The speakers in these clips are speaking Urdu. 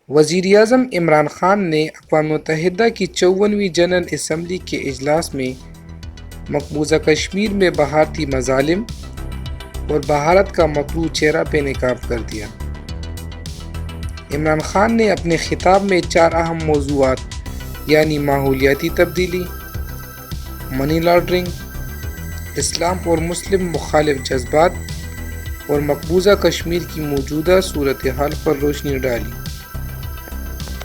وزیر اعظم عمران خان نے اقوام متحدہ کی 54ویں جنرل اسمبلی کے اجلاس میں مقبوضہ کشمیر میں بھارتی مظالم اور بھارت کا مکروہ چہرہ بے نقاب کر دیا۔ عمران خان نے اپنے خطاب میں 4 اہم موضوعات یعنی ماحولیاتی تبدیلی، منی لانڈرنگ، اسلام اور مسلم مخالف جذبات اور مقبوضہ کشمیر کی موجودہ صورتحال پر روشنی ڈالی۔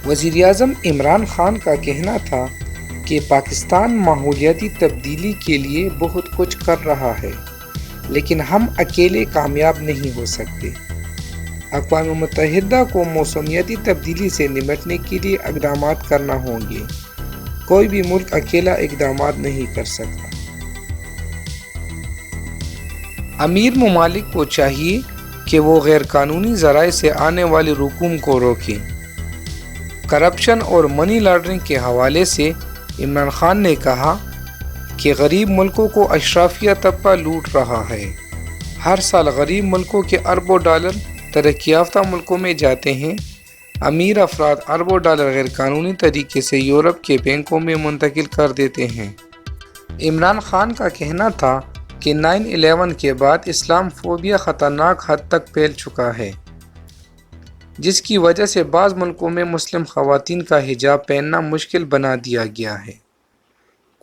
وزیر اعظم عمران خان کا کہنا تھا کہ پاکستان ماحولیاتی تبدیلی کے لیے بہت کچھ کر رہا ہے، لیکن ہم اکیلے کامیاب نہیں ہو سکتے۔ اقوام متحدہ کو موسمیاتی تبدیلی سے نمٹنے کے لیے اقدامات کرنا ہوں گے۔ کوئی بھی ملک اکیلا اقدامات نہیں کر سکتا۔ امیر ممالک کو چاہیے کہ وہ غیر قانونی ذرائع سے آنے والے رقوم کو روکیں۔ کرپشن اور منی لانڈرنگ کے حوالے سے عمران خان نے کہا کہ غریب ملکوں کو اشرافیہ طبقہ لوٹ رہا ہے۔ ہر سال غریب ملکوں کے اربوں ڈالر ترقی یافتہ ملکوں میں جاتے ہیں۔ امیر افراد اربوں ڈالر غیر قانونی طریقے سے یورپ کے بینکوں میں منتقل کر دیتے ہیں۔ عمران خان کا کہنا تھا کہ 9/11 کے بعد اسلام فوبیا خطرناک حد تک پھیل چکا ہے، جس کی وجہ سے بعض ملکوں میں مسلم خواتین کا حجاب پہننا مشکل بنا دیا گیا ہے۔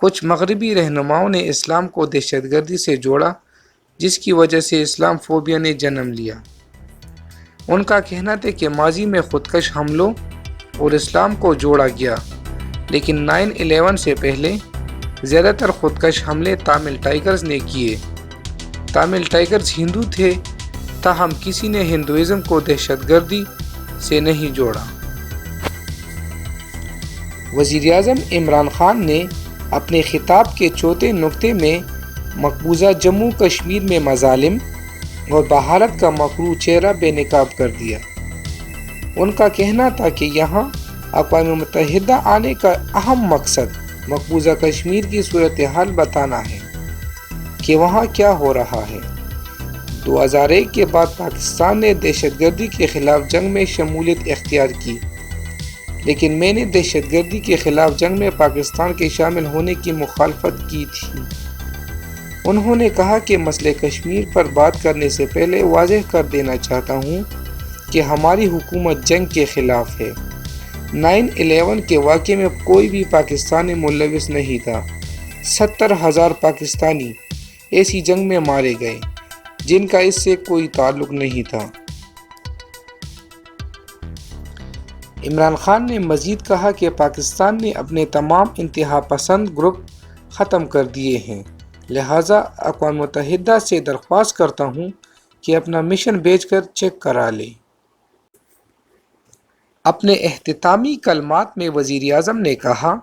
کچھ مغربی رہنماؤں نے اسلام کو دہشت گردی سے جوڑا، جس کی وجہ سے اسلام فوبیا نے جنم لیا۔ ان کا کہنا تھا کہ ماضی میں خودکش حملوں اور اسلام کو جوڑا گیا، لیکن 9/11 سے پہلے زیادہ تر خودکش حملے تامل ٹائگرز نے کیے۔ تامل ٹائگرز ہندو تھے، تاہم کسی نے ہندوازم کو دہشت گردی سے نہیں جوڑا۔ وزیر اعظم عمران خان نے اپنے خطاب کے چوتھے نقطے میں مقبوضہ جموں کشمیر میں مظالم اور بھارت کا مکروہ چہرہ بے نقاب کر دیا۔ ان کا کہنا تھا کہ یہاں اقوام متحدہ آنے کا اہم مقصد مقبوضہ کشمیر کی صورتحال بتانا ہے کہ وہاں کیا ہو رہا ہے۔ 2001 کے بعد پاکستان نے دہشت گردی کے خلاف جنگ میں شمولیت اختیار کی، لیکن میں نے دہشت گردی کے خلاف جنگ میں پاکستان کے شامل ہونے کی مخالفت کی تھی۔ انہوں نے کہا کہ مسئلہ کشمیر پر بات کرنے سے پہلے واضح کر دینا چاہتا ہوں کہ ہماری حکومت جنگ کے خلاف ہے۔ 9/11 کے واقعے میں کوئی بھی پاکستانی ملوث نہیں تھا۔ 70,000 پاکستانی ایسی جنگ میں مارے گئے جن کا اس سے کوئی تعلق نہیں تھا۔ عمران خان نے مزید کہا کہ پاکستان نے اپنے تمام انتہا پسند گروپ ختم کر دیے ہیں، لہٰذا اقوام متحدہ سے درخواست کرتا ہوں کہ اپنا مشن بھیج کر چیک کرا لے۔ اپنے اختتامی کلمات میں وزیر اعظم نے کہا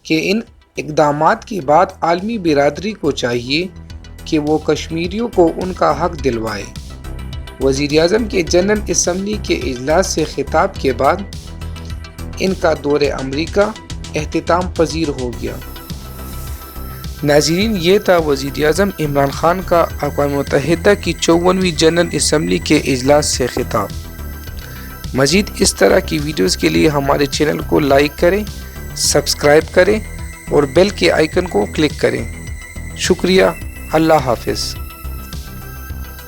کہ ان اقدامات کے بعد عالمی برادری کو چاہیے کہ وہ کشمیریوں کو ان کا حق دلوائے۔ وزیر اعظم کے جنرل اسمبلی کے اجلاس سے خطاب کے بعد ان کا دورہ امریکہ اختتام پذیر ہو گیا۔ ناظرین، یہ تھا وزیر اعظم عمران خان کا اقوام متحدہ کی 54ویں جنرل اسمبلی کے اجلاس سے خطاب۔ مزید اس طرح کی ویڈیوز کے لیے ہمارے چینل کو لائک کریں، سبسکرائب کریں اور بیل کے آئیکن کو کلک کریں۔ شکریہ۔ اللہ حافظ۔